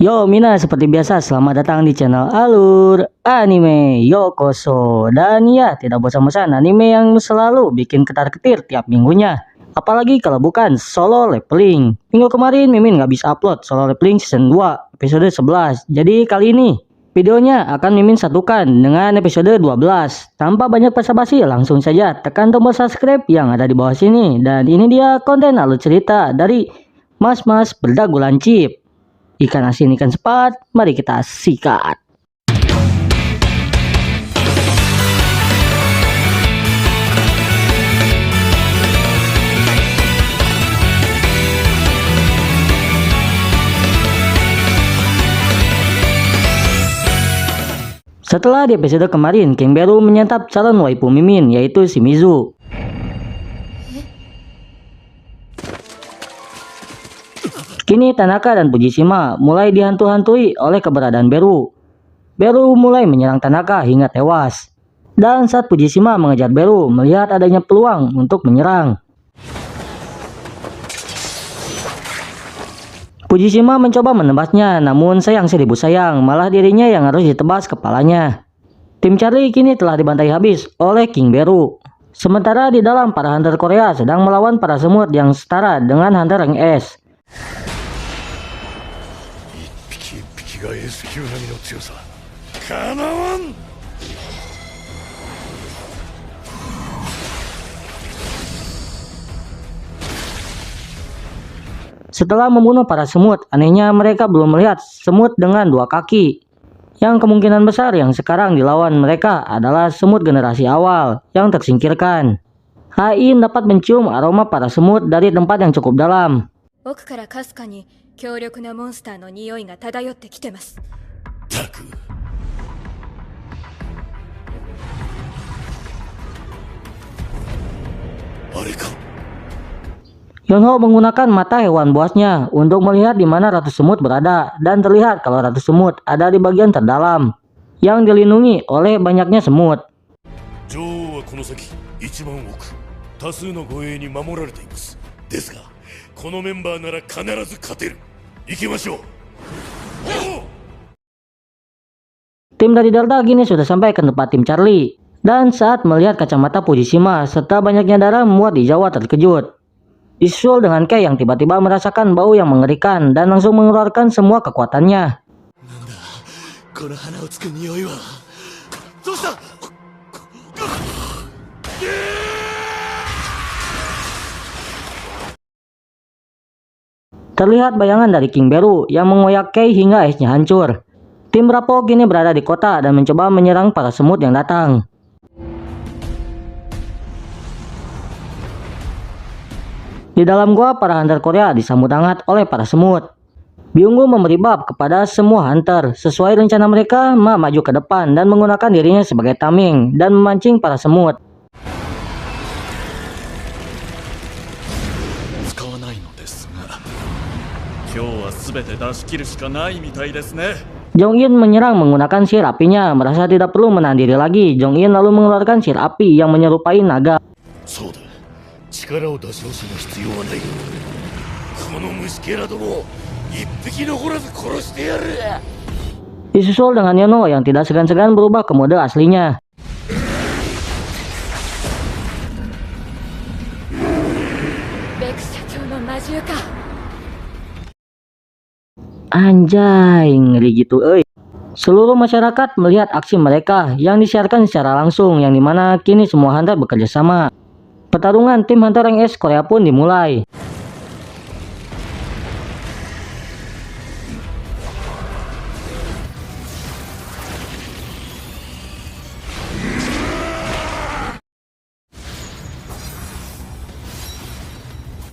Yo Mina, seperti biasa selamat datang di channel Alur Anime Yokoso. Dan ya, tidak bosan-bosan anime yang selalu bikin ketar-ketir tiap minggunya. Apalagi kalau bukan Solo Leveling. Minggu kemarin Mimin nggak bisa upload Solo Leveling season 2 episode 11. Jadi kali ini videonya akan Mimin satukan dengan episode 12. Tanpa banyak basa-basi, langsung saja tekan tombol subscribe yang ada di bawah sini. Dan ini dia konten alur cerita dari Mas-mas berdagu lancip. Ikan asin, ikan sepat, mari kita sikat. Setelah di episode kemarin, King Beru menyantap calon waifu Mimin, yaitu Shimizu. Kini Tanaka dan Fujishima mulai dihantu-hantui oleh keberadaan Beru. Beru mulai menyerang Tanaka hingga tewas. Dan saat Fujishima mengejar Beru, melihat adanya peluang untuk menyerang. Fujishima mencoba menebasnya, namun sayang seribu sayang, malah dirinya yang harus ditebas kepalanya. Tim Charlie kini telah dibantai habis oleh King Beru. Sementara di dalam para hunter Korea sedang melawan para semut yang setara dengan hunter rank S. Setelah membunuh para semut, anehnya mereka belum melihat semut dengan dua kaki. Yang kemungkinan besar yang sekarang dilawan mereka adalah semut generasi awal yang tersingkirkan. Hain dapat mencium aroma para semut dari tempat yang cukup dalam. Yonho menggunakan mata hewan buasnya untuk melihat di mana ratu semut berada, dan terlihat kalau ratu semut ada di bagian terdalam yang dilindungi oleh banyaknya semut. Tim dari Delta kini sudah sampai ke tempat tim Charlie, dan saat melihat kacamata Fujishima serta banyaknya darah membuat Izawa terkejut. Disusul dengan Kei yang tiba-tiba merasakan bau yang mengerikan dan langsung mengeluarkan semua kekuatannya. Terlihat bayangan dari King Beru yang mengoyak Kei hingga esnya hancur. Tim Rapo kini berada di kota dan mencoba menyerang para semut yang datang. Di dalam gua, para hunter Korea disambut hangat oleh para semut. Byunggu memberi bab kepada semua hunter. Sesuai rencana mereka, Ma maju ke depan dan menggunakan dirinya sebagai tameng dan memancing para semut. Jong-in menyerang menggunakan sihir apinya. Merasa tidak perlu menahan diri lagi, Jong-in lalu mengeluarkan sihir api yang menyerupai naga. Disusul dengan Yono yang tidak segan-segan berubah ke mode aslinya. Anjay, ngeri gitu euy. Seluruh masyarakat melihat aksi mereka yang disiarkan secara langsung, yang dimana kini semua hunter bekerja sama. Pertarungan tim hunter rank S Korea pun dimulai.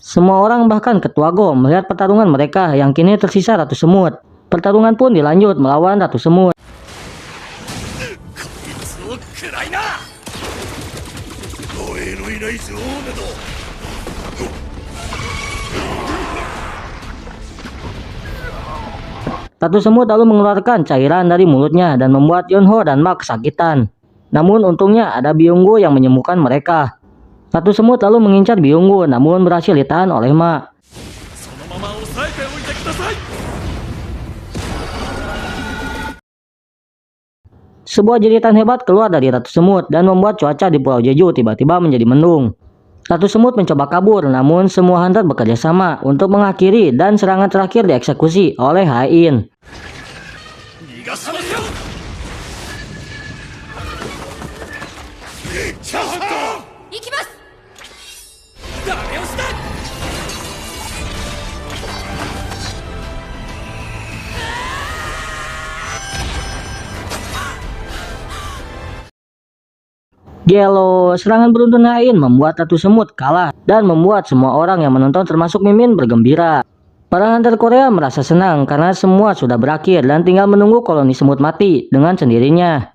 Semua orang bahkan Ketua Go melihat pertarungan mereka yang kini tersisa ratu semut. Pertarungan pun dilanjut melawan ratu semut. Ratu semut lalu mengeluarkan cairan dari mulutnya dan membuat Yonho dan Ma kesakitan. Namun untungnya ada Byunggu yang menyembuhkan mereka. Ratu semut lalu mengincar Byunggu, namun berhasil ditahan oleh Ma. Sebuah jeritan hebat keluar dari Ratu Semut dan membuat cuaca di Pulau Jeju tiba-tiba menjadi mendung. Ratu Semut mencoba kabur, namun semua hunter bekerja sama untuk mengakhiri dan serangan terakhir dieksekusi oleh Hain. Gelo, serangan beruntun Hain membuat Ratu Semut kalah dan membuat semua orang yang menonton termasuk Mimin bergembira. Para hunter Korea merasa senang karena semua sudah berakhir dan tinggal menunggu koloni semut mati dengan sendirinya.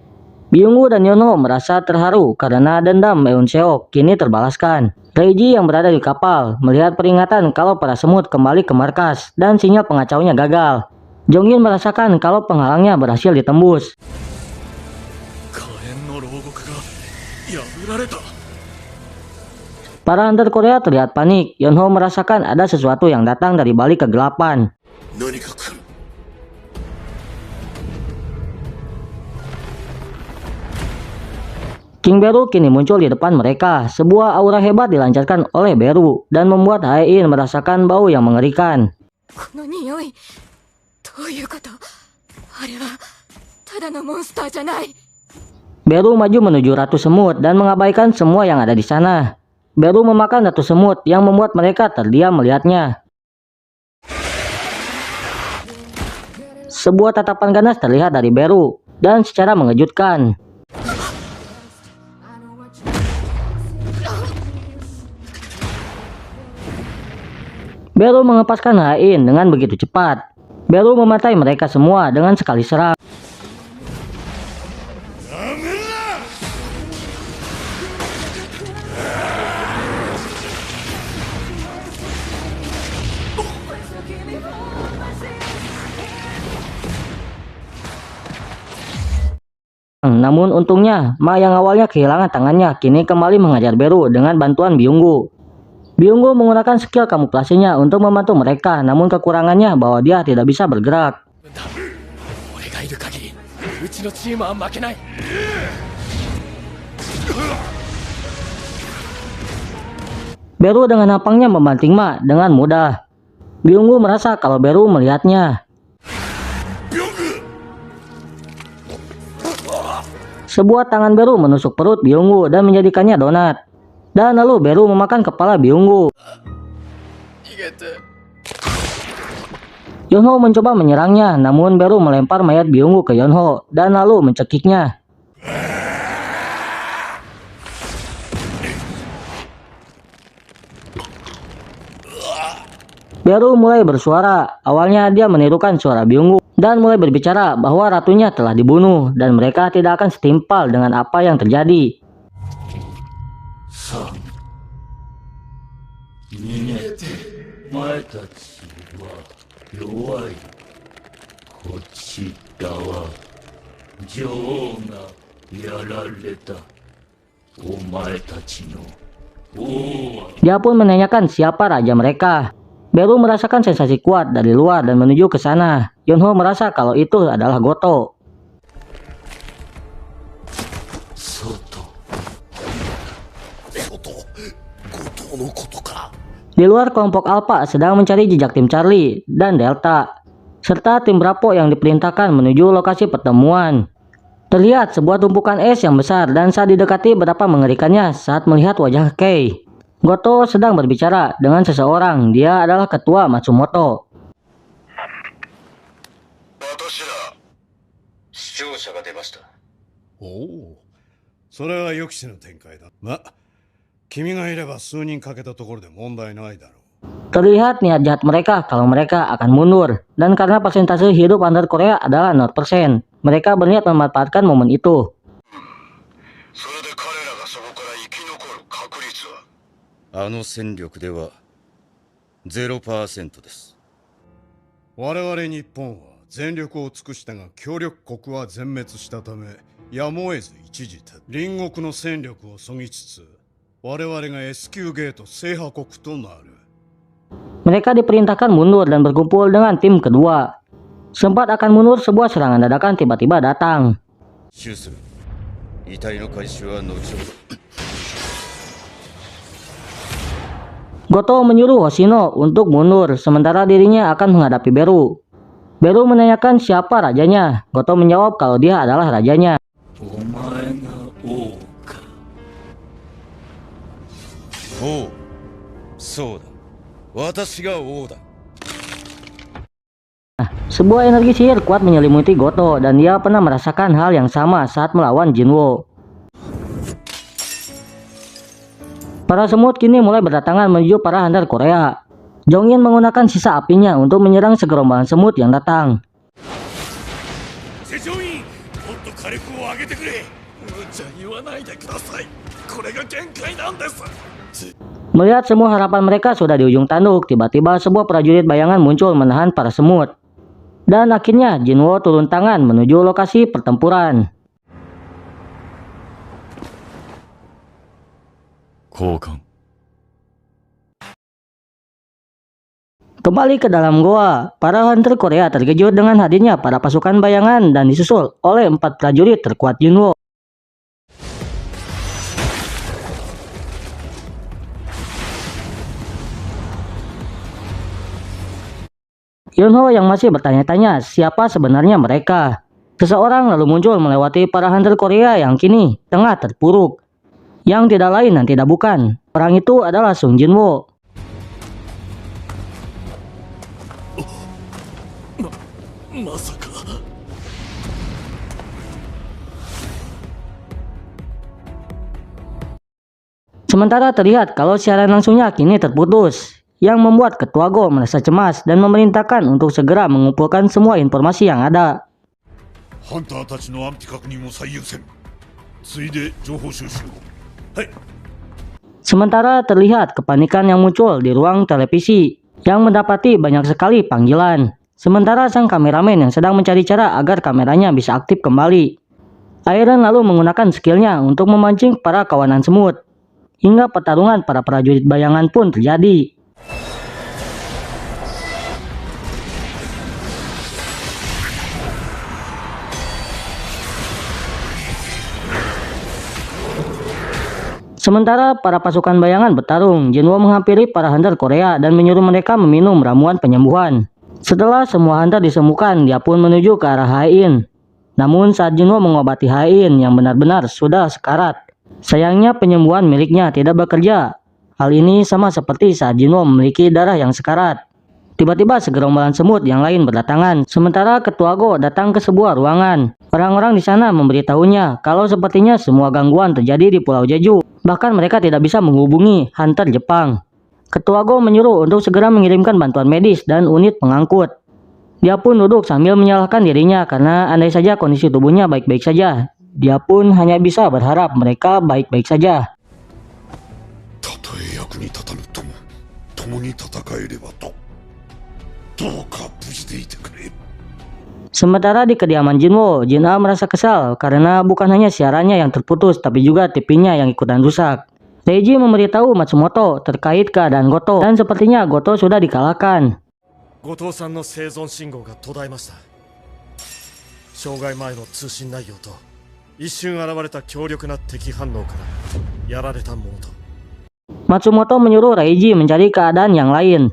Byungwoo dan Yonho merasa terharu karena dendam Eun Seok kini terbalaskan. Reiji yang berada di kapal melihat peringatan kalau para semut kembali ke markas dan sinyal pengacaunya gagal. Jongin merasakan kalau penghalangnya berhasil ditembus. Para hunter Korea terlihat panik. Yonho merasakan ada sesuatu yang datang dari balik kegelapan. King Beru kini muncul di depan mereka. Sebuah aura hebat dilancarkan oleh Beru dan membuat Hain merasakan bau yang mengerikan. Beru maju menuju Ratu Semut dan mengabaikan semua yang ada di sana. Beru memakan Ratu Semut yang membuat mereka terdiam melihatnya. Sebuah tatapan ganas terlihat dari Beru dan secara mengejutkan. Beru mengepaskan Hain dengan begitu cepat. Beru mematai mereka semua dengan sekali serang. Namun untungnya, Ma yang awalnya kehilangan tangannya kini kembali mengajar Beru dengan bantuan Byungwoo. Byungwoo menggunakan skill kamuflasenya untuk membantu mereka, namun kekurangannya bahwa dia tidak bisa bergerak. Beru dengan nampangnya membanting Ma dengan mudah. Byungwoo merasa kalau Beru melihatnya. Sebuah tangan Beru menusuk perut Byungwoo dan menjadikannya donat. Dan lalu Beru memakan kepala Byungwoo. Yonho mencoba menyerangnya, namun Beru melempar mayat Byungwoo ke Yonho dan lalu mencekiknya. Beru mulai bersuara. Awalnya dia menirukan suara Byungwoo dan mulai berbicara bahwa ratunya telah dibunuh dan mereka tidak akan setimpal dengan apa yang terjadi. Dia pun menanyakan siapa raja mereka. Beru merasakan sensasi kuat dari luar dan menuju ke sana. Yonho merasa kalau itu adalah Goto. Di luar, kelompok Alpha sedang mencari jejak tim Charlie dan Delta, serta tim Bravo yang diperintahkan menuju lokasi pertemuan. Terlihat sebuah tumpukan es yang besar dan saat didekati betapa mengerikannya saat melihat wajah Kei. Goto sedang berbicara dengan seseorang. Dia adalah ketua Matsumoto. Terlihat niat jahat mereka kalau mereka akan mundur. Dan karena persentase hidup hunter Korea adalah 0%, mereka berniat memanfaatkan momen itu. Mereka diperintahkan mundur dan berkumpul dengan tim kedua. Sempat akan mundur, sebuah serangan dadakan tiba-tiba datang. シュする。遺体の回収は後ほど。 Goto menyuruh Hoshino untuk mundur, sementara dirinya akan menghadapi Beru. Beru menanyakan siapa rajanya. Goto menjawab kalau dia adalah rajanya. お前が王か。王。そうだ。私が王だ。 Sebuah energi sihir kuat menyelimuti Goto dan dia pernah merasakan hal yang sama saat melawan Jinwo. Para semut kini mulai berdatangan menuju para hunter Korea. Jongin menggunakan sisa apinya untuk menyerang segerombolan semut yang datang. Melihat semua harapan mereka sudah di ujung tanduk, tiba-tiba sebuah prajurit bayangan muncul menahan para semut. Dan akhirnya Jinwo turun tangan menuju lokasi pertempuran. Kembali ke dalam goa, para hunter Korea terkejut dengan hadirnya para pasukan bayangan dan disusul oleh 4 prajurit terkuat Jinwo. Yunho yang masih bertanya-tanya siapa sebenarnya mereka. Seseorang lalu muncul melewati para hunter Korea yang kini tengah terpuruk. Yang tidak lain dan tidak bukan, orang itu adalah Sung Jinwo. Sementara terlihat kalau siaran langsungnya kini terputus, yang membuat Ketua Go merasa cemas dan memerintahkan untuk segera mengumpulkan semua informasi yang ada. Sementara terlihat kepanikan yang muncul di ruang televisi, yang mendapati banyak sekali panggilan. Sementara sang kameramen yang sedang mencari cara agar kameranya bisa aktif kembali. Iron lalu menggunakan skillnya untuk memancing para kawanan semut. Hingga pertarungan para prajurit bayangan pun terjadi. Sementara para pasukan bayangan bertarung, Jinwo menghampiri para hunter Korea dan menyuruh mereka meminum ramuan penyembuhan. Setelah semua hunter disembuhkan, dia pun menuju ke arah Hain. Namun saat Jinwo mengobati Hain yang benar-benar sudah sekarat, sayangnya penyembuhan miliknya tidak bekerja. Hal ini sama seperti saat Jinwo memiliki darah yang sekarat. Tiba-tiba segerombolan semut yang lain berdatangan, sementara Ketua Go datang ke sebuah ruangan. Orang-orang di sana memberitahunya kalau sepertinya semua gangguan terjadi di Pulau Jeju. Bahkan mereka tidak bisa menghubungi hunter Jepang. Ketua Go menyuruh untuk segera mengirimkan bantuan medis dan unit pengangkut. Dia pun duduk sambil menyalahkan dirinya karena andai saja kondisi tubuhnya baik-baik saja, dia pun hanya bisa berharap mereka baik-baik saja. Sementara di kediaman Jinwo, Jin-A merasa kesal karena bukan hanya siarannya yang terputus tapi juga TV-nya yang ikutan rusak. Reiji memberitahu Matsumoto terkait keadaan Goto dan sepertinya Goto sudah dikalahkan. Goto-sanの生存信号が途絶えました。障害前の通信内容と一瞬現れた強力な敵反応からやられたものと。Matsumoto menyuruh Reiji mencari keadaan yang lain.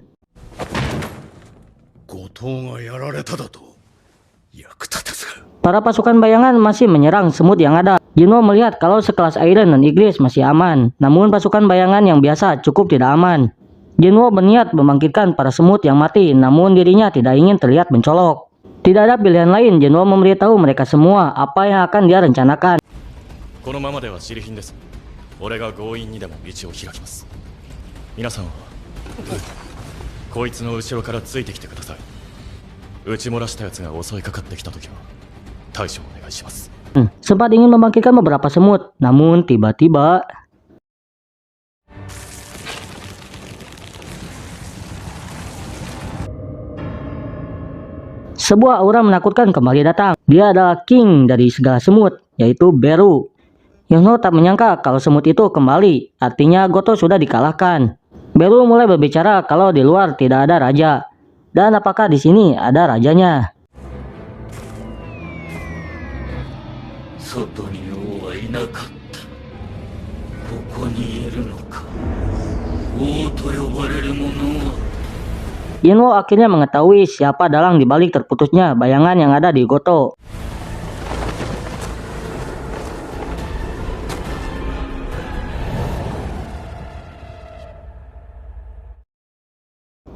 Para pasukan bayangan masih menyerang semut yang ada. Jinwo melihat kalau sekelas Iron dan Iglis masih aman, namun pasukan bayangan yang biasa cukup tidak aman. Jinwo berniat membangkitkan para semut yang mati, namun dirinya tidak ingin terlihat mencolok. Tidak ada pilihan lain, Jinwo memberitahu mereka semua apa yang akan dia rencanakan. Sempat ingin membangkitkan beberapa semut, namun tiba-tiba sebuah aura menakutkan kembali datang. Dia adalah king dari segala semut, yaitu Beru. Yonho tak menyangka kalau semut itu kembali, artinya Goto sudah dikalahkan. Beru mulai berbicara kalau di luar tidak ada raja. Dan apakah di sini ada rajanya? 外に王はいなかった。ここにいるのか。王と呼ばれる者は。Jinwo akhirnya mengetahui siapa dalang dibalik terputusnya bayangan yang ada di Goto.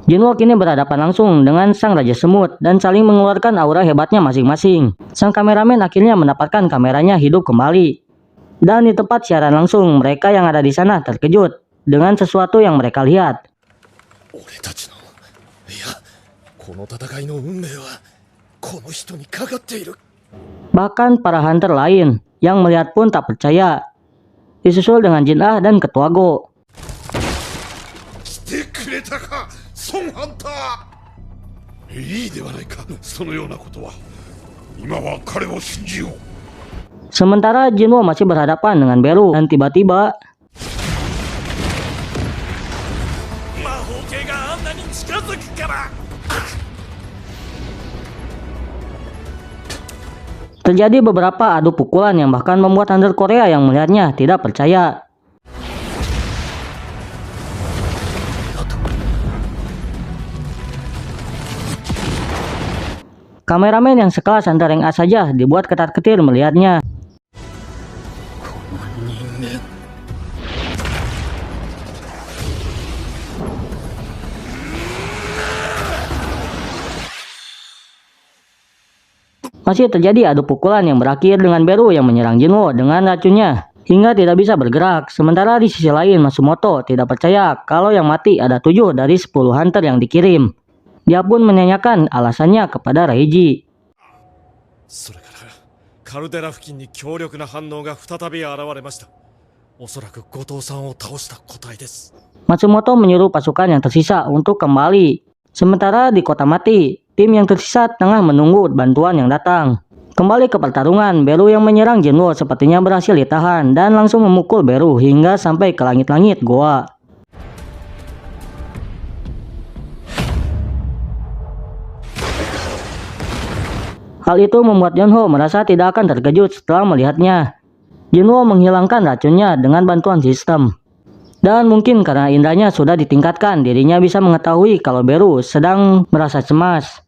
Jinwo kini berhadapan langsung dengan Sang Raja Semut dan saling mengeluarkan aura hebatnya masing-masing. Sang kameramen akhirnya mendapatkan kameranya hidup kembali. Dan di tempat siaran langsung, mereka yang ada di sana terkejut dengan sesuatu yang mereka lihat. Bahkan para hunter lain yang melihat pun tak percaya. Disusul dengan Jin Ah dan Ketua Go. Sementara Jinwo masih berhadapan dengan Beru dan tiba-tiba terjadi beberapa adu pukulan yang bahkan membuat hunter Korea yang melihatnya tidak percaya. Kameramen yang sekelas hunter rank A saja dibuat ketar-ketir melihatnya. Masih terjadi adu pukulan yang berakhir dengan Beru yang menyerang Jinwo dengan racunnya hingga tidak bisa bergerak. Sementara di sisi lain Matsumoto tidak percaya kalau yang mati ada 7 dari 10 hunter yang dikirim. Dia pun menanyakan alasannya kepada Reiji. Matsumoto menyuruh pasukan yang tersisa untuk kembali. Sementara di kota mati, tim yang tersisa tengah menunggu bantuan yang datang. Kembali ke pertarungan, Beru yang menyerang Jinwo sepertinya berhasil ditahan dan langsung memukul Beru hingga sampai ke langit-langit goa. Hal itu membuat Yonho merasa tidak akan terkejut setelah melihatnya. Jinwo menghilangkan racunnya dengan bantuan sistem. Dan mungkin karena indahnya sudah ditingkatkan, dirinya bisa mengetahui kalau Beru sedang merasa cemas.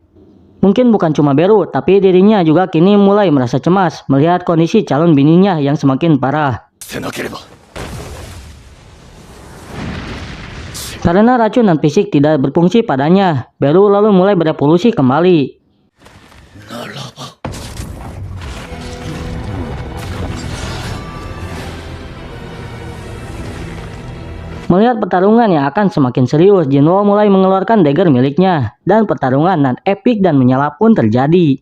Mungkin bukan cuma Beru, tapi dirinya juga kini mulai merasa cemas melihat kondisi calon bininya yang semakin parah. Karena racun dan fisik tidak berfungsi padanya, Beru lalu mulai berevolusi kembali. Melihat pertarungan yang akan semakin serius, Jinwo mulai mengeluarkan dagger miliknya, dan pertarungan nan epik dan menyala pun terjadi.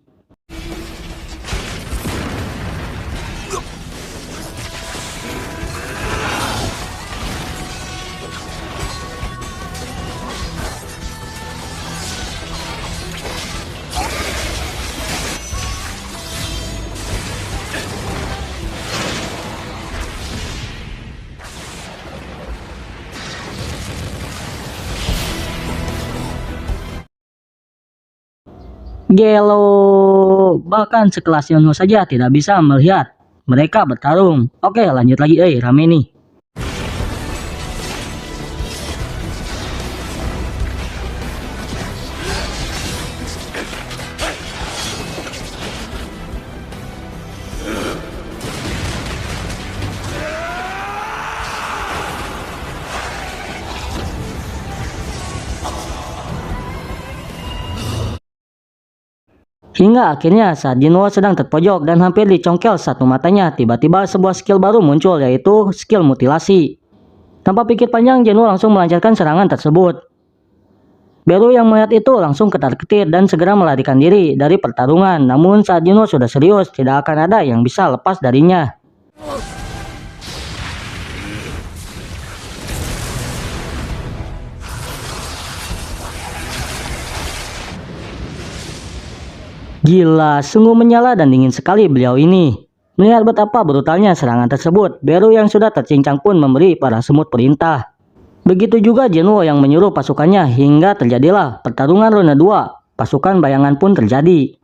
Gelo, bahkan sekelas Yonho saja tidak bisa melihat mereka bertarung. Oke, lanjut lagi, rame nih. Hingga akhirnya saat Jinwo sedang terpojok dan hampir dicongkel satu matanya, tiba-tiba sebuah skill baru muncul, yaitu skill mutilasi. Tanpa pikir panjang, Jinwo langsung melancarkan serangan tersebut. Beru yang melihat itu langsung ketar-ketir dan segera melarikan diri dari pertarungan. Namun saat Jinwo sudah serius, tidak akan ada yang bisa lepas darinya. Gila, sungguh menyala dan dingin sekali beliau ini. Melihat betapa brutalnya serangan tersebut, Beru yang sudah tercincang pun memberi para semut perintah. Begitu juga Jinwo yang menyuruh pasukannya hingga terjadilah pertarungan ronde 2. Pasukan bayangan pun terjadi.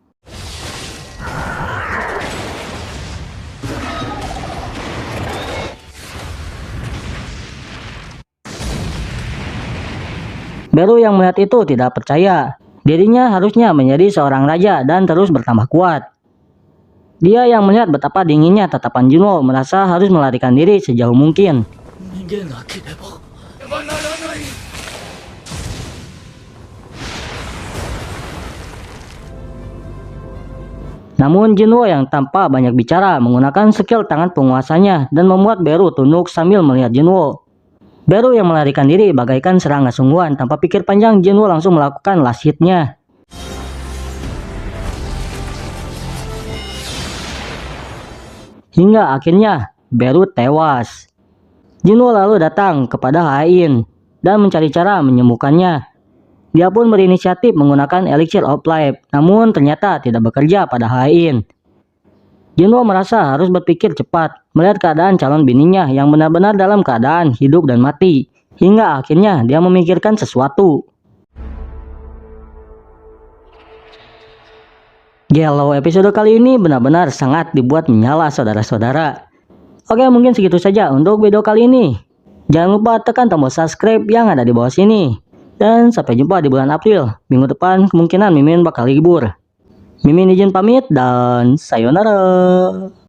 Beru yang melihat itu tidak percaya. Dirinya harusnya menjadi seorang raja dan terus bertambah kuat. Dia yang melihat betapa dinginnya tatapan Junwo merasa harus melarikan diri sejauh mungkin. 逃げなければならない。 Namun Junwo yang tanpa banyak bicara menggunakan skill tangan penguasanya dan membuat Beru tunduk sambil melihat Junwo. Beru yang melarikan diri bagaikan serangan sungguhan, tanpa pikir panjang Junwo langsung melakukan last hit-nya. Hingga akhirnya Beru tewas. Junwo lalu datang kepada Hain dan mencari cara menyembuhkannya. Dia pun berinisiatif menggunakan Elixir of Life, namun ternyata tidak bekerja pada Hain. Junwo merasa harus berpikir cepat, melihat keadaan calon bininya yang benar-benar dalam keadaan hidup dan mati. Hingga akhirnya dia memikirkan sesuatu. Galau episode kali ini benar-benar sangat dibuat menyala saudara-saudara. Oke, mungkin segitu saja untuk video kali ini. Jangan lupa tekan tombol subscribe yang ada di bawah sini. Dan sampai jumpa di bulan April. Minggu depan kemungkinan Mimin bakal libur. Mimin izin pamit dan sayonara.